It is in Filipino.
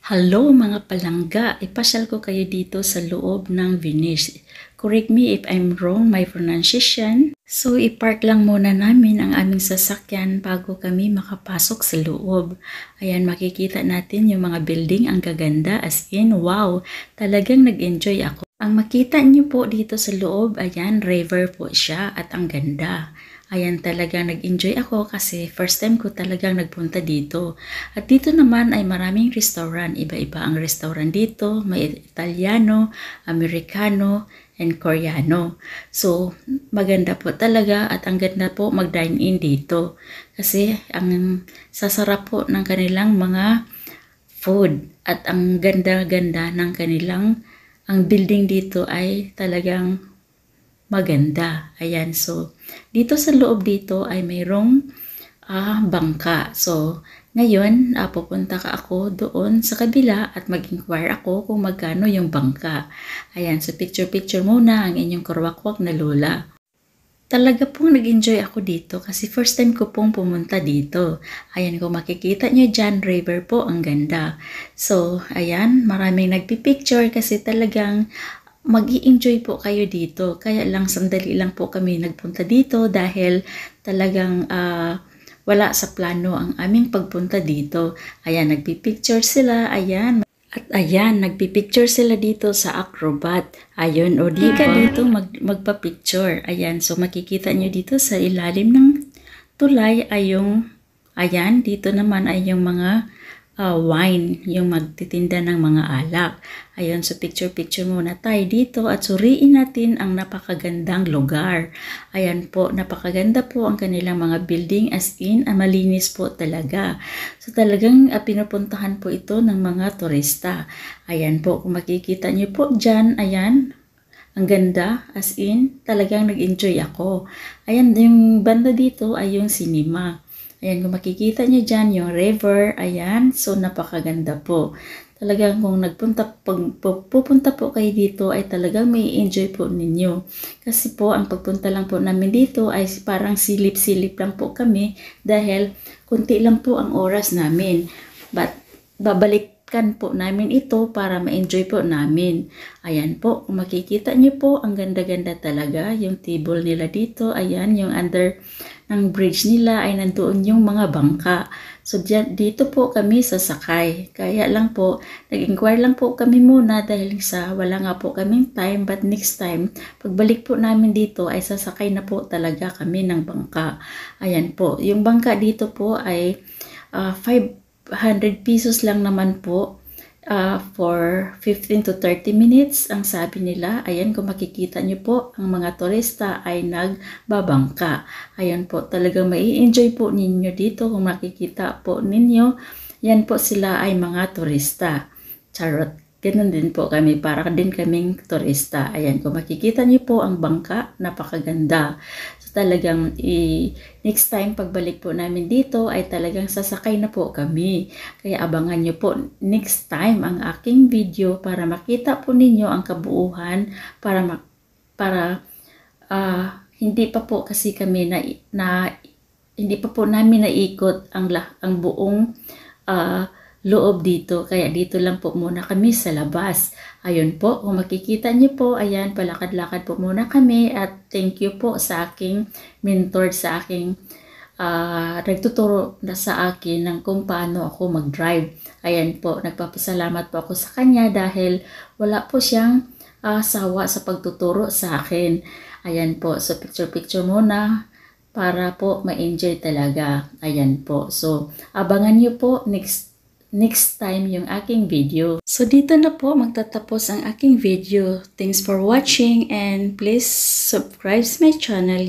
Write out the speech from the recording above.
Hello mga palangga, ipasyal ko kayo dito sa loob ng Venice. Correct me if I'm wrong my pronunciation. So ipark lang muna namin ang aming sasakyan bago kami makapasok sa loob. Ayan, makikita natin yung mga building, ang gaganda, as in wow, talagang nag-enjoy ako. Ang makita niyo po dito sa loob, ayan, river po siya at ang ganda. Ayan, talagang nag-enjoy ako kasi first time ko talagang nagpunta dito. At dito naman ay maraming restaurant. Iba-iba ang restaurant dito. May Italiano, Amerikano, and Koreano. So, maganda po talaga at ang ganda po mag-dine in dito. Kasi ang sasarap po ng kanilang mga food at ang ganda-ganda ng kanilang, ang building dito ay talagang maganda. Ayan, so dito sa loob dito ay mayroong bangka. So ngayon pupunta ako doon sa kabila at mag-inquire ako kung magkano yung bangka. Ayan, so picture muna ang inyong karwakwak na lola. Talaga pong nag-enjoy ako dito kasi first time ko pong pumunta dito. Ayan, kung makikita nyo dyan, river po, ang ganda. So ayan, maraming nagpipicture kasi talagang mag-i-enjoy po kayo dito. Kaya lang sandali lang po kami nagpunta dito dahil talagang wala sa plano ang aming pagpunta dito. Ayan, nagpipicture sila. Ayan. At ayan, nagpipicture sila dito sa Acrobat. Ayun, o di ka dito magpa-picture. Ayan, so makikita nyo dito sa ilalim ng tulay ay yung, ayan, dito naman ay yung mga wine, yung magtitinda ng mga alak. Ayun, so picture muna tayo dito at suriin natin ang napakagandang lugar. Ayan po, napakaganda po ang kanilang mga building, as in, malinis po talaga. So talagang pinupuntahan po ito ng mga turista. Ayan po, kung makikita nyo po dyan, ayan, ang ganda, as in, talagang nag-enjoy ako. Ayan, yung banda dito ay yung cinema. Ayan, kung makikita nyo dyan, yung river, ayan, so napakaganda po. Talagang kung pupunta po kayo dito, ay talagang may enjoy po ninyo. Kasi po, ang pagpunta lang po namin dito ay parang silip-silip lang po kami dahil kunti lang po ang oras namin. But, babalikan po namin ito para ma-enjoy po namin. Ayan po, kung makikita nyo po, ang ganda-ganda talaga. Yung table nila dito, ayan, yung under ng bridge nila ay nandoon yung mga bangka. So dito po kami sasakay. Kaya lang po, nag-inquire lang po kami muna dahil sa wala nga po kaming time, but next time, pagbalik po namin dito ay sasakay na po talaga kami ng bangka. Ayan po, yung bangka dito po ay 500 pesos lang naman po. For 15 to 30 minutes ang sabi nila. Ayan, kung makikita nyo po, ang mga turista ay nagbabangka. Ayan po, talagang mai-enjoy po ninyo dito kung makikita po ninyo. Yan po sila ay mga turista. Charot. Ganun din po kami, para din kaming turista. Ayan, kung makikita nyo po ang bangka, napakaganda. So talagang next time pagbalik po namin dito ay talagang sasakay na po kami. Kaya abangan nyo po next time ang aking video para makita po ninyo ang kabuuhan, para hindi pa po kasi kami hindi pa po namin naikot ang buong loob dito. Kaya dito lang po muna kami sa labas. Ayun po, kung makikita niyo po, ayan, palakad-lakad po muna kami at thank you po sa aking mentor, sa aking nagtuturo na sa akin ng kung paano ako mag-drive. Ayan po, nagpapasalamat po ako sa kanya dahil wala po siyang sawa sa pagtuturo sa akin. Ayan po, so picture muna para po ma-enjoy talaga. Ayan po, so abangan niyo po next time yung aking video. So dito na po magtatapos ang aking video. Thanks for watching and please subscribe my channel.